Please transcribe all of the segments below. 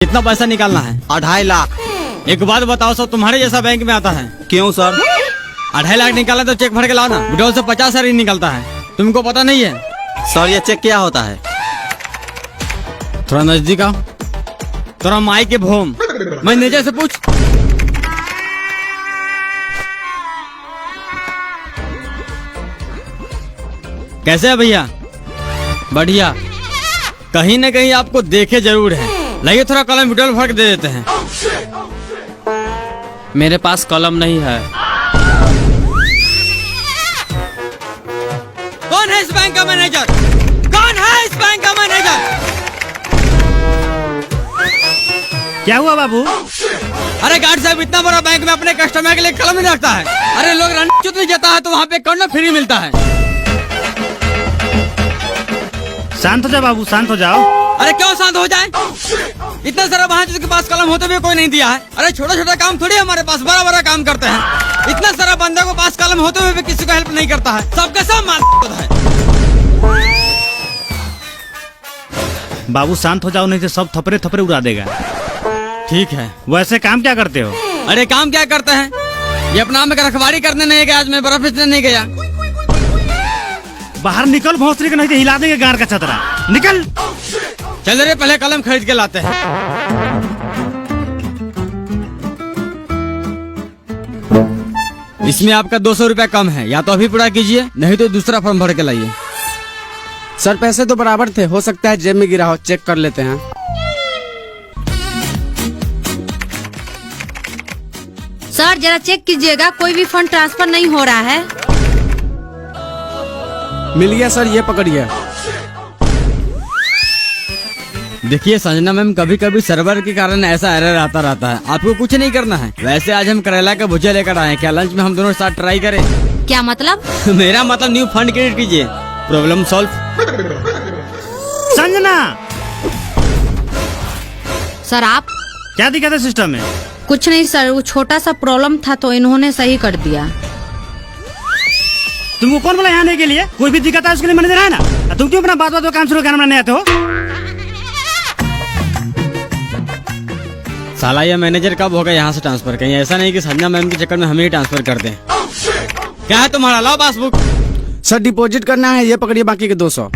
कितना पैसा निकालना है? 2.5 लाख। एक बात बताओ सर, तुम्हारे जैसा बैंक में आता है? क्यों सर? 2.5 लाख निकालना तो चेक भर के लाओ ना। विड्रॉल से 50,000 ही निकलता है, तुमको पता नहीं है? सर ये चेक क्या होता है? थोड़ा नजदीक आओ, थोड़ा माई के भोम, मैनेजर से पूछ। कैसे है भैया? बढ़िया। कहीं न कहीं आपको देखे जरूर है। लगे थोड़ा कलम विड्रॉल भर के दे देते हैं। मेरे पास कलम नहीं है। कौन है इस बैंक का मैनेजर? कौन है इस बैंक का मैनेजर? क्या हुआ बाबू? अरे गार्ड साहब, इतना बड़ा बैंक में अपने कस्टमर के लिए कलम नहीं रखता है। अरे लोग रणनीति नहीं जाता है तो वहाँ पे कौन फ्री मिलता है। शांत हो जाओ बाबू, शांत हो जाओ। अरे क्यों शांत हो जाए? इतना सारा वहाँ जिसके पास कलम होते हुए कोई नहीं दिया है। अरे छोटा छोटा काम थोड़ी हमारे पास, बड़ा बड़ा काम करते हैं। इतना सारा बंदे को पास कलम होते हुए भी किसी को हेल्प नहीं करता है। सबके सब मार है। बाबू शांत हो जाओ, नहीं तो सब थपड़े थपड़े उड़ा देगा। ठीक है। वैसे काम क्या करते हो? अरे काम क्या करते हैं? ये अपना में रखवारी करने नहीं गया, आज मैं बर्फ बेचने नहीं गया। बाहर निकल, भोसड़ी के नहीं तो हिला देंगे गार का छतरा। निकल। चल रे, पहले कलम खरीद के लाते हैं। इसमें आपका 200 रुपया कम है, या तो अभी पूरा कीजिए, नहीं तो दूसरा फॉर्म भर के लाइए। सर पैसे तो बराबर थे, हो सकता है जेब में गिरा हो, चेक कर लेते हैं। सर जरा चेक कीजिएगा, कोई भी फंड ट्रांसफर नहीं हो रहा है। मिल गया सर, ये पकड़िए। देखिए संजना मैम, कभी कभी सर्वर के कारण ऐसा एरर आता रहता है। आपको कुछ नहीं करना है। वैसे आज हम करेला का भुजिया लेकर आए हैं, क्या लंच में हम दोनों साथ ट्राई करें? क्या मतलब? मेरा मतलब न्यू फंड क्रिएट कीजिए, प्रॉब्लम सॉल्व। संजना, सर आप क्या दिक्कत है सिस्टम में? कुछ नहीं सर, वो छोटा सा प्रॉब्लम था तो इन्होंने सही कर दिया। तुमको कौन बोला यहाँ आने के लिए? कोई भी दिक्कत है उसके लिए मैनेजर है ना। तुम क्यों अपना बात बात काम शुरू करना नहीं आते हो? साला ये मैनेजर कब होगा यहाँ से ट्रांसफर? कहीं ऐसा नहीं कि संजना मैम के चक्कर में हमें ही ट्रांसफर कर दें। क्या है तुम्हारा? लाओ पासबुक। सर डिपॉजिट करना है, ये पकड़िए बाकी के 200।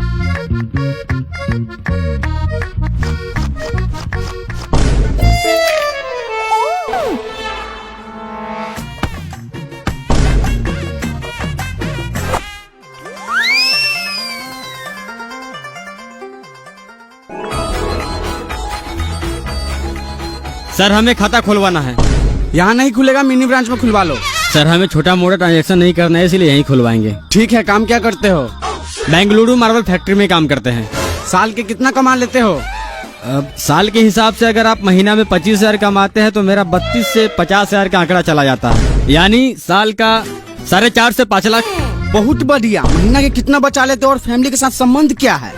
सर हमें खाता खुलवाना है। यहाँ नहीं खुलेगा, मिनी ब्रांच में खुलवा लो। सर हमें छोटा मोटा ट्रांजैक्शन नहीं करना है, इसलिए यहीं खुलवाएंगे। ठीक है, काम क्या करते हो? बेंगलुरु मार्बल फैक्ट्री में काम करते हैं। साल के कितना कमा लेते हो? साल के हिसाब से अगर आप महीना में 25,000 कमाते हैं तो मेरा 32 से 50,000 का आंकड़ा चला जाता है, यानी साल का 4.5 से 5 लाख। बहुत बढ़िया। महीना के कितना बचा लेते हो और फैमिली के साथ संबंध क्या है?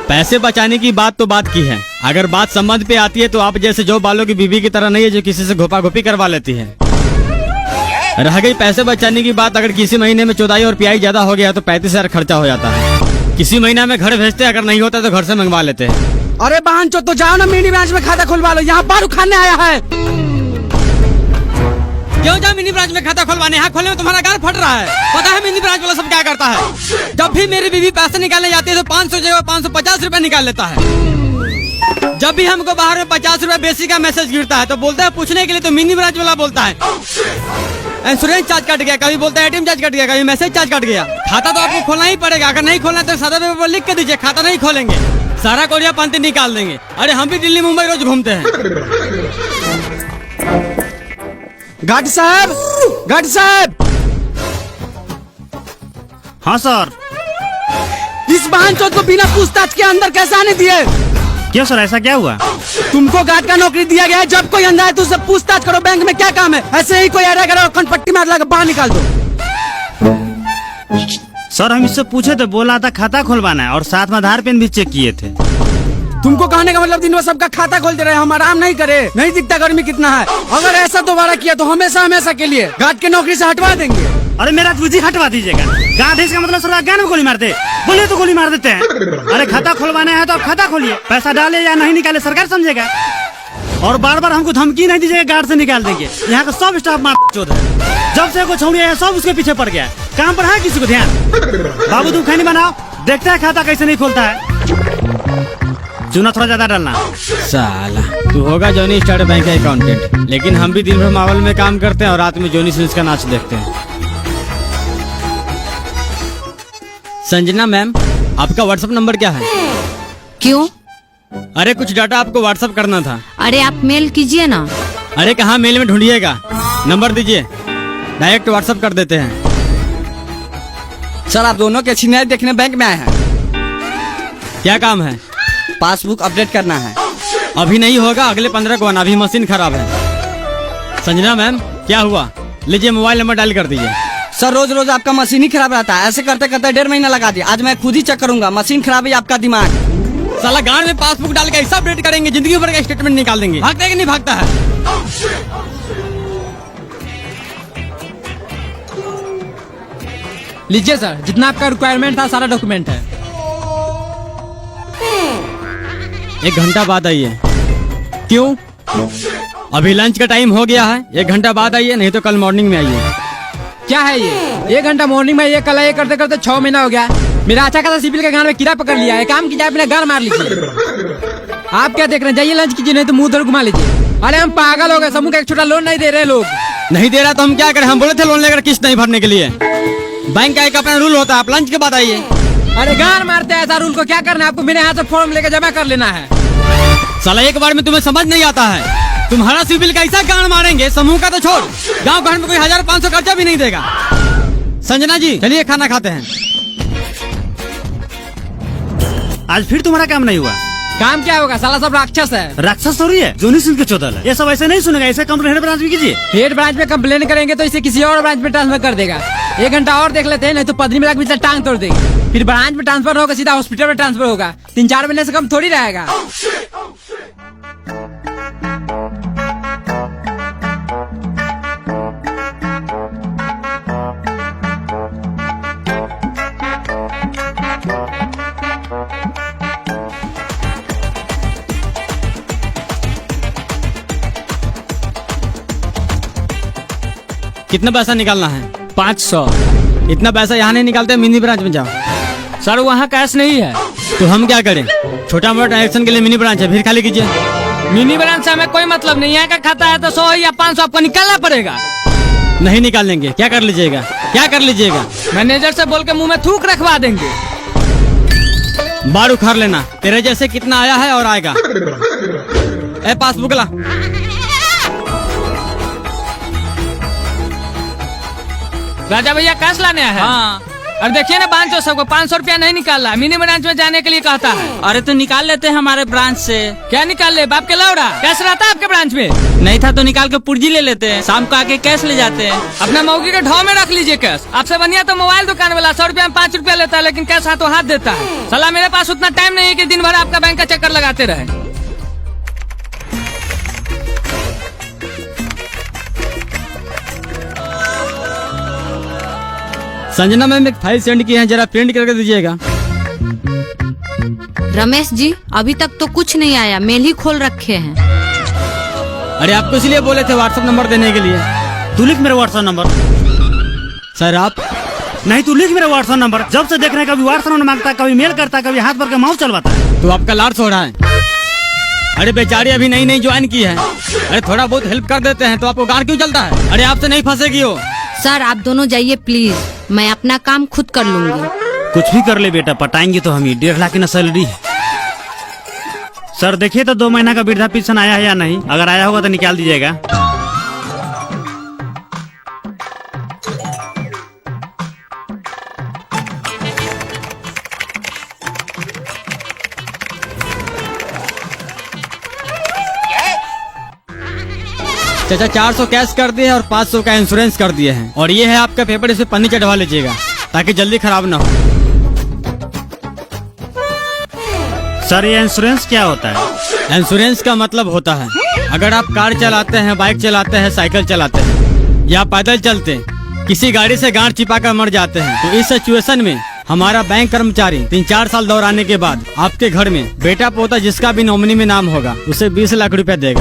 पैसे बचाने की बात तो बात की है, अगर बात संबंध पे आती है तो आप जैसे जो बालों की बीबी की तरह नहीं है जो किसी से घोपा घोपी करवा लेती है। रह गई पैसे बचाने की बात, अगर किसी महीने में चौदाई और पियाई ज्यादा हो गया तो 35,000 खर्चा हो जाता है। किसी महीना में घर भेजते, अगर नहीं होता तो घर से मंगवा लेते हैं। अरे बहन चो, तो जाओ ना मिनी ब्रांच में खाता खुलवा लो, यहाँ बारू खाने आया है। क्यों जाओ मिनी ब्रांच में खाता खुलवाने? यहाँ खोलने में तुम्हारा गाल फट रहा है। पता है मिनी ब्रांच वाला सब क्या करता है? जब भी मेरी बीवी पैसे निकालने जाती है तो 500 जगह 550 रुपए निकाल लेता है। जब भी हमको बाहर में 50 रुपए बेसिक का मैसेज गिरता है तो बोलता है पूछने के लिए, तो मिनी ब्रांच वाला बोलता है इंश्योरेंस चार्ज कट गया, कभी बोलता है एटीएम चार्ज कट गया, कभी मैसेज चार्ज कट गया। खाता तो आपको खोलना ही पड़ेगा। अगर नहीं खोलना तो सादा पेपर पर लिख के दीजिए, खाता नहीं खोलेंगे, सारा कोरिया पंती निकाल देंगे। अरे हम भी दिल्ली मुंबई रोज घूमते हैं। गार्ड साहब, गार्ड साहब। हाँ सर। इस बहन चोद को बिना पूछताछ के अंदर कैसे आने दिए? क्यों सर, ऐसा क्या हुआ? तुमको गार्ड का नौकरी दिया गया है, जब कोई अंदर है तो उससे पूछताछ करो। बैंक में क्या काम है? ऐसे ही कोई आ रहा है, पट्टी मार लगा बाहर निकाल दो। सर हम इससे पूछे थे, बोला था खाता खुलवाना है और साथ में आधार पेन भी चेक किए थे। तुमको कहने का मतलब दिन भर सबका खाता खोलते रहे, हम आराम नहीं करे? नहीं दिखता गर्मी कितना है? अगर ऐसा दोबारा किया तो हमेशा हमेशा के लिए गार्ड की नौकरी से हटवा देंगे। अरे मेरा तुझी हटवा दीजिएगा। गार्ड इसका मतलब सर ज्ञान में गोली मारते, बोले तो गोली मार देते हैं। अरे खाता खुलवाना है तो आप खाता खोलिए, पैसा डाले या नहीं निकाले सरकार समझेगा। और बार बार हमको धमकी नहीं दीजिएगा, गार्ड से निकाल देंगे। यहाँ का सब स्टाफ मार चोद है। जब से कोई छौड़ी है सब उसके पीछे पड़ गया। काम पर है किसी को ध्यान? बाबू तुम खैनी बनाओ, देखते हैं खाता कैसे नहीं खोलता है। चूना थोड़ा ज्यादा डालना। साला तू होगा जॉनी स्टार बैंक का अकाउंटेंट, लेकिन हम भी दिन भर मावल में काम करते हैं और रात में जॉनी सिंस का नाच देखते हैं। संजना मैम, आपका व्हाट्सएप नंबर क्या है? क्यों? अरे कुछ डाटा आपको व्हाट्सएप करना था। अरे आप मेल कीजिए ना। अरे कहाँ मेल में ढूंढिएगा, नंबर दीजिए, डायरेक्ट व्हाट्सएप कर देते हैं। सर आप दोनों के सीनियर देखने बैंक में आए हैं। क्या काम है? पासबुक अपडेट करना है। अभी नहीं होगा, अगले 15 को आना, अभी मशीन खराब है। संजना मैम क्या हुआ? लीजिए मोबाइल नंबर डायल कर दीजिए। सर रोज रोज आपका मशीन ही खराब रहता है, ऐसे करते करते 1.5 महीना लगा दिया। आज मैं खुद ही चेक करूंगा, मशीन खराब है आपका दिमाग। साला गांड में पासबुक डाल के ऐसा अपडेट करेंगे, जिंदगी भर का स्टेटमेंट निकाल देंगे। भागता है कि नहीं भागता है? लीजिए सर, जितना आपका रिक्वायरमेंट था सारा डॉक्यूमेंट है। 1 घंटा बाद आइए। क्यों? अभी लंच का टाइम हो गया है, 1 घंटा बाद आइए, नहीं तो कल मॉर्निंग में आइए। क्या है ये? 1 घंटा मॉर्निंग में, ये कल ये करते करते 6 महीना हो गया। मेरा अच्छा खासा सिविल के गान में कीड़ा पकड़ लिया है। काम कीजिए, अपना गान मार लीजिए। आप क्या देख रहे हैं? जाइए लंच कीजिए, नहीं तो मुंह उधर घुमा लीजिए। अरे हम पागल हो गए, समूह का एक छोटा लोन नहीं दे रहे लोग। नहीं दे रहा तो हम क्या करें? हम बोले थे लोन लेकर किस्त नहीं भरने के लिए। बैंक का एक अपना रूल होता है, आप लंच के बाद आइए। अरे गान मारते हैं, ऐसा रूल को क्या करना है आपको? मेरे यहाँ से फॉर्म लेकर जमा कर लेना है। साला एक बार में तुम्हें समझ नहीं आता है। तुम्हारा सिविल कैसा गान मारेंगे? समूह का तो छोड़, गांव घर में कोई 1500 खर्चा भी नहीं देगा। संजना जी चलिए खाना खाते हैं। आज फिर तुम्हारा काम नहीं हुआ। काम क्या होगा? साला सब राक्षस है। राक्षस थोड़ी है, जोनी सिंह के चौदल है। ये सब ऐसे नहीं सुनेगा, ऐसे कंप्लेन हेड ब्रांच में कीजिए। हेड ब्रांच में कंप्लेन करेंगे तो इसे किसी और ब्रांच में ट्रांसफर कर देगा। 1 घंटा और देख लेते हैं, नहीं तो पदरी में लग टांग तोड़ देगी। फिर ब्रांच में ट्रांसफर होगा, सीधा हॉस्पिटल में ट्रांसफर होगा। 3-4 महीने से कम थोड़ी रहेगा। कितना पैसा निकालना है? 500। इतना पैसा यहाँ नहीं निकालते, मिनी ब्रांच में जाओ। सर वहाँ कैश नहीं है। तो हम क्या करें? छोटा मोटा ट्रांजेक्शन के लिए मिनी ब्रांच है, फिर खाली कीजिए। मिनी ब्रांच से हमें कोई मतलब नहीं है। का खाता है तो 100 या 500 आपको निकालना पड़ेगा। नहीं निकालेंगे, क्या कर लीजिएगा? क्या कर लीजिएगा? मैनेजर से बोल के मुंह में थूक रखवा देंगे। बार उखाड़ लेना, तेरे जैसे कितना आया है और आएगा। ए पासबुक ला। राजा भैया कैश लाने है। हाँ। और देखिए ना बांचो सबको 500 रुपया नहीं निकाला। मिनी ब्रांच में जाने के लिए कहता है। अरे तो निकाल लेते हैं हमारे ब्रांच से। क्या निकाल ले? बाप के लौड़ा कैश रहता है आपके ब्रांच में? नहीं था तो निकाल के पुर्जी ले लेते हैं, शाम को आके कैश ले जाते हैं। अपना मौगी के ढाव में रख लीजिए कैश। आपसे बढ़िया तो मोबाइल दुकान वाला 100 रुपया में 5 रुपया लेता है, लेकिन कैश हाथों हाथ देता है। साला मेरे पास उतना टाइम नहीं है कि दिन भर आपका बैंक का चक्कर लगाते रहे। संजना मैम एक फाइल सेंड की है, जरा प्रिंट करके दीजिएगा। रमेश जी अभी तक तो कुछ नहीं आया, मेल ही खोल रखे हैं। अरे आपको इसलिए बोले थे व्हाट्सएप नंबर देने के लिए। तू लिख मेरा व्हाट्सएप नंबर। सर आप नहीं, तू लिख मेरा व्हाट्सएप नंबर। जब से देख रहे हैं, कभी व्हाट्सएप नंबर मांगता है, कभी मेल करता है, कभी हाथ भर के माउस चलवाता है। तो आपका लार्स हो रहा है। अरे बेचारी अभी नई नई ज्वाइन की है। अरे थोड़ा बहुत हेल्प कर देते हैं तो आपको गार क्यों चलता है? अरे आपसे नहीं फंसेगी वो। सर आप दोनों जाइए प्लीज, मैं अपना काम खुद कर लूंगी। कुछ भी कर ले बेटा, पटाएंगे तो हम ही। 1.5 लाख की ना सैलरी है। सर देखिए तो 2 महीना का वृद्धा पेंशन आया है या नहीं। अगर आया होगा तो निकाल दीजिएगा। चाचा 400 कैश कर दिए और 500 का इंश्योरेंस कर दिए हैं। और ये है आपका पेपर, इसे पन्नी चढ़वा लीजिएगा ताकि जल्दी खराब ना हो। सर ये इंश्योरेंस क्या होता है? इंश्योरेंस का मतलब होता है अगर आप कार चलाते हैं, बाइक चलाते हैं, साइकिल चलाते हैं या पैदल चलते किसी गाड़ी से गांठ चिपा कर मर जाते हैं तो इस सिचुएशन में हमारा बैंक कर्मचारी 3-4 साल दौराने के बाद आपके घर में बेटा पोता जिसका भी नॉमिनी में नाम होगा उसे 20 लाख रुपया देगा।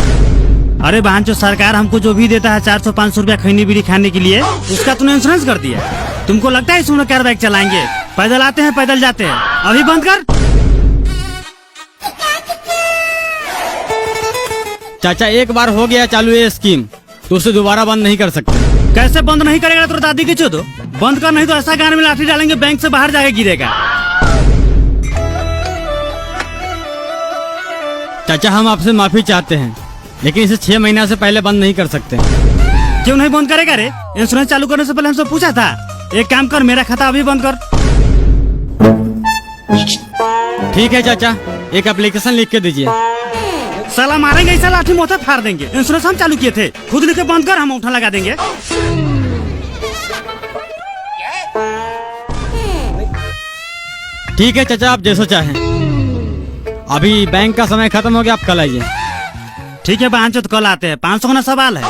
अरे बहन जो सरकार हमको जो भी देता है 400-500 रुपया खैनी बीड़ी खाने के लिए, उसका तूने इंश्योरेंस कर दिया। तुमको लगता है इसमें क्या बाइक चलाएंगे? पैदल आते हैं पैदल जाते हैं। अभी बंद कर। चाचा एक बार हो गया चालू ये स्कीम तो उसे दोबारा बंद नहीं कर सकते। कैसे बंद नहीं करेगा? तो दादी की चो दो बंद कर, नहीं तो ऐसा गान में लाठी डालेंगे बैंक से बाहर जाके गिरेगा। चाचा हम आपसे माफी चाहते हैं लेकिन इसे 6 महीना से पहले बंद नहीं कर सकते। क्यों नहीं बंद करेगा रे? इंश्योरेंस चालू करने से पहले हमसे पूछा था। एक काम कर, मेरा खाता अभी बंद कर। ठीक है चाचा, एक एप्लीकेशन लिख के दीजिए। साला मारेंगे ऐसा लाठी मोथा फाड़ देंगे। इंश्योरेंस हम चालू किए थे, खुद लिख के बंद कर, हम उठा लगा देंगे। ठीक है चाचा, आप जैसा चाहें। अभी बैंक का समय खत्म हो गया, आप कल आइए। ठीक है बहन चो, तो कल आते हैं। 500 का ना सवाल है।